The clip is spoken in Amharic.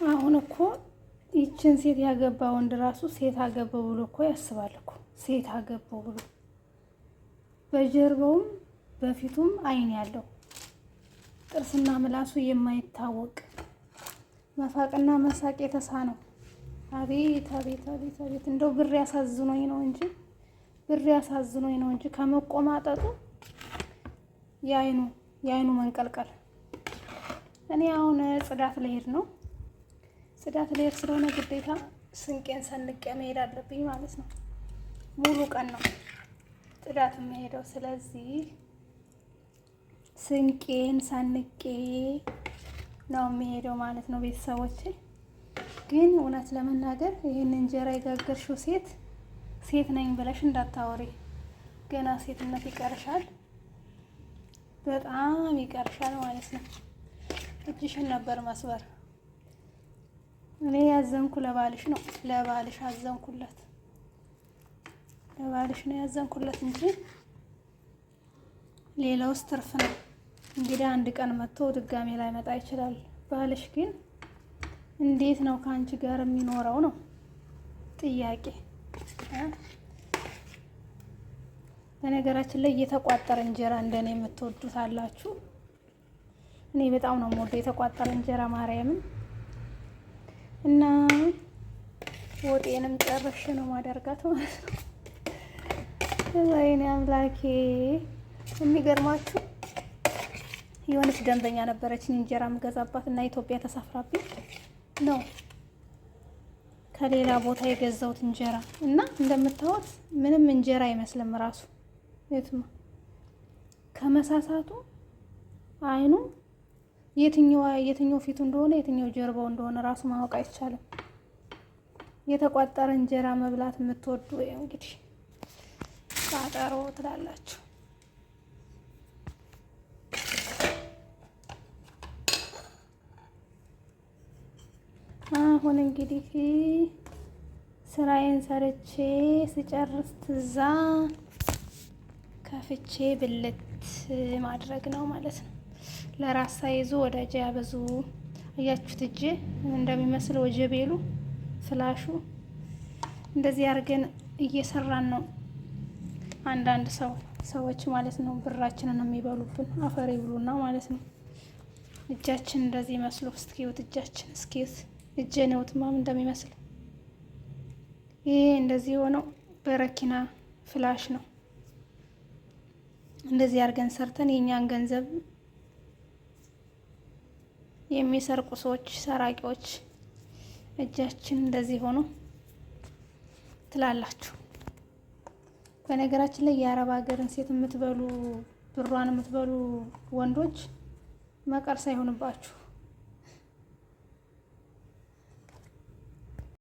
አሁን እኮ ይችን ሴት ያገባ ወንድ ራሱ ሴት አገባው ብሎ እኮ ያስባል እኮ ሴት አገባው ብሎ በጀርባውም በፊቱም አይን ያለው ጥርስና ምላሱ የማይታወቅ መፋቅና መሳቅ የተሳነው። አቤት አቤት አቤት አቤት! እንደው ብር ያሳዝኖኝ ነው እንጂ ከመቆማጠጡ የአይኑ መንቀልቀል። እኔ አሁን ጽዳት ልሄድ ነው። ጽዳት ልሄድ ስለሆነ ግዴታ ስንቄን ሰንቄ መሄድ አለብኝ ማለት ነው። ሙሉ ቀን ነው ጽዳት የምሄደው። ስለዚህ ስንቄን ሰንቄ ነው የምሄደው ማለት ነው። ቤተሰቦቼ ግን እውነት ለመናገር ይህን እንጀራ የጋገርሽው ሴት ነኝ ብለሽ እንዳታወሪ። ገና ሴትነት ይቀርሻል፣ በጣም ይቀርሻል ማለት ነው። እጅሽን ነበር መስበር። እኔ ያዘንኩ ለባልሽ ነው፣ ለባልሽ አዘንኩለት፣ ለባልሽ ነው ያዘንኩለት እንጂ ሌላውስ ትርፍ ነው። እንግዲህ አንድ ቀን መጥቶ ድጋሜ ላይ መጣ ይችላል። ባልሽ ግን እንዴት ነው ከአንቺ ጋር የሚኖረው ነው ጥያቄ። በነገራችን ላይ የተቋጠረ እንጀራ እንደኔ የምትወዱት አላችሁ? እኔ በጣም ነው የምወደው የተቋጠረ እንጀራ ማርያምን። እና ወጤንም ጨርሼ ነው ማደርጋት ማለት ነው። ወይኔ አምላኬ! የሚገርማችሁ የሆነች ደንበኛ ነበረችኝ እንጀራ የምገዛባት እና ኢትዮጵያ ተሳፍራብኝ ነው ከሌላ ቦታ የገዛሁት እንጀራ እና እንደምታዩት ምንም እንጀራ አይመስልም ራሱ የትማ ከመሳሳቱ አይኑ የትኛው ፊቱ እንደሆነ የትኛው ጀርባው እንደሆነ ራሱ ማወቅ አይቻልም። የተቋጠረ እንጀራ መብላት የምትወዱ እንግዲህ ቃጠሮ ትላላችሁ። አሁን እንግዲህ ስራዬን ሰርቼ ስጨርስ ትዛ ከፍቼ ብልት ማድረግ ነው ማለት ነው። ለራስ ሳይዙ ወዳጅ ያበዙ። አያችሁት እጄ እንደሚመስል ወጀቤሉ ፍላሹ እንደዚህ አድርገን እየሰራን ነው። አንዳንድ ሰዎች ማለት ነው ብራችንን የሚበሉብን አፈር ይብሉና ማለት ነው። እጃችን እንደዚህ መስሎ እስኪዩት፣ እጃችን እስኪዩት፣ እጄን እዩትማ እንደሚመስል። ይሄ እንደዚህ የሆነው በረኪና ፍላሽ ነው። እንደዚህ አድርገን ሰርተን የኛን ገንዘብ የሚሰርቁ ሰዎች፣ ሰራቂዎች እጃችን እንደዚህ ሆኖ ትላላችሁ። በነገራችን ላይ የአረብ ሀገርን ሴት የምትበሉ ብሯን የምትበሉ ወንዶች መቀርሳ ይሆንባችሁ።